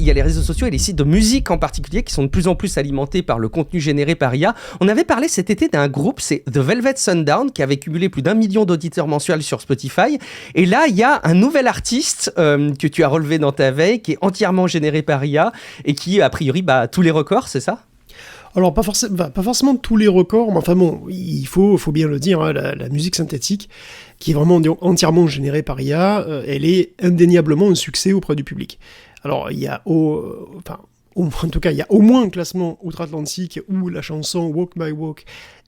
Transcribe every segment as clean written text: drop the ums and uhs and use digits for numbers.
il y a les réseaux sociaux et les sites de musique en particulier qui sont de plus en plus alimentés par le contenu généré par IA. On avait parlé cet été d'un groupe, c'est The Velvet Sundown, qui avait cumulé plus d'1 million d'auditeurs mensuels sur Spotify. Et là, il y a un nouvel artiste que tu as relevé dans ta veille, qui est entièrement généré par IA et qui, a priori, bat tous les records, c'est ça ? Alors, pas forcément tous les records, mais enfin bon, il faut bien le dire, hein, la musique synthétique, qui est vraiment entièrement générée par IA, elle est indéniablement un succès auprès du public. Alors, il y a en tout cas, il y a au moins un classement outre-Atlantique où la chanson Walk My Walk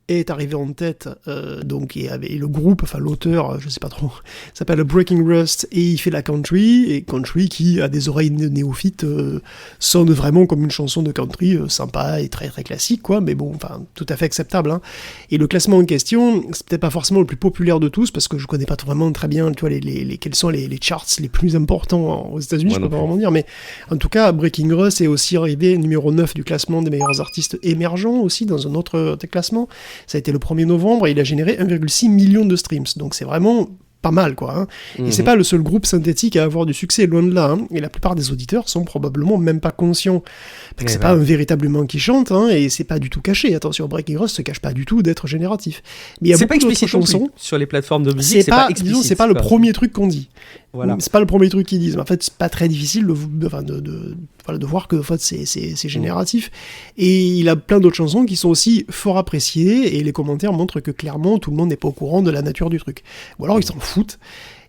est arrivé en tête, et le groupe, enfin l'auteur, je sais pas trop, s'appelle Breaking Rust, et il fait la country qui, à des oreilles néophytes, sonne vraiment comme une chanson de country sympa et très très classique, quoi, mais bon, enfin, tout à fait acceptable, hein. Et le classement en question, c'est peut-être pas forcément le plus populaire de tous, parce que je connais pas vraiment très bien, tu vois, quels sont les charts les plus importants aux États-Unis, je peux pas vraiment dire, mais en tout cas, Breaking Rust est aussi arrivé numéro 9 du classement des meilleurs artistes émergents, aussi, dans un autre classement. Ça a été le 1er novembre et il a généré 1,6 million de streams. Donc c'est vraiment pas mal, quoi. Hein. Et c'est pas le seul groupe synthétique à avoir du succès, loin de là. Hein. Et la plupart des auditeurs sont probablement même pas conscients que c'est pas un véritable humain qui chante, hein, et c'est pas du tout caché. Attention, Breaking Rust se cache pas du tout d'être génératif. Mais il y a beaucoup d'autres chansons. Sur les plateformes de musique, c'est pas explicite. Disons, c'est pas le premier truc qu'on dit. Voilà. C'est pas le premier truc qu'ils disent. Mais en fait, c'est pas très difficile de voir que en fait, c'est génératif. Et il a plein d'autres chansons qui sont aussi fort appréciées, et les commentaires montrent que clairement, tout le monde n'est pas au courant de la nature du truc. Ou alors, ils s'en foutent.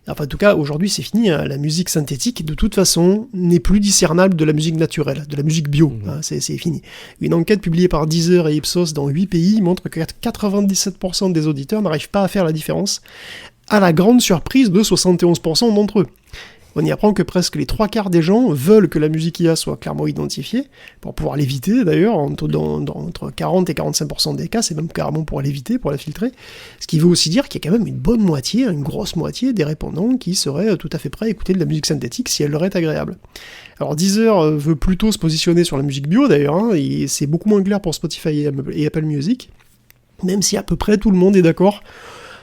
Enfin, en tout cas, aujourd'hui, c'est fini. Hein. La musique synthétique, de toute façon, n'est plus discernable de la musique naturelle, de la musique bio. Hein, c'est fini. Une enquête publiée par Deezer et Ipsos dans 8 pays montre que 97% des auditeurs n'arrivent pas à faire la différence, à la grande surprise de 71% d'entre eux. On y apprend que presque les 3/4 des gens veulent que la musique IA soit clairement identifiée, pour pouvoir l'éviter d'ailleurs, entre 40 et 45% des cas, c'est même carrément pour l'éviter, pour la filtrer, ce qui veut aussi dire qu'il y a quand même une grosse moitié des répondants qui seraient tout à fait prêts à écouter de la musique synthétique si elle leur est agréable. Alors Deezer veut plutôt se positionner sur la musique bio d'ailleurs, hein, et c'est beaucoup moins clair pour Spotify et Apple Music, même si à peu près tout le monde est d'accord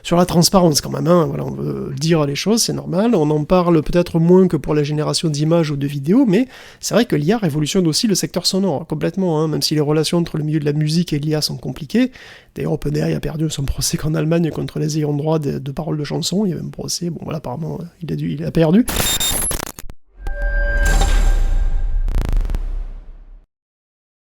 sur la transparence quand même, hein. Voilà, on veut dire les choses, c'est normal, on en parle peut-être moins que pour la génération d'images ou de vidéos, mais c'est vrai que l'IA révolutionne aussi le secteur sonore, complètement, hein, même si les relations entre le milieu de la musique et l'IA sont compliquées. D'ailleurs, OpenAI a perdu son procès qu'en Allemagne contre les ayants droit de paroles de chansons, il y a même un procès, bon voilà, apparemment, il a perdu.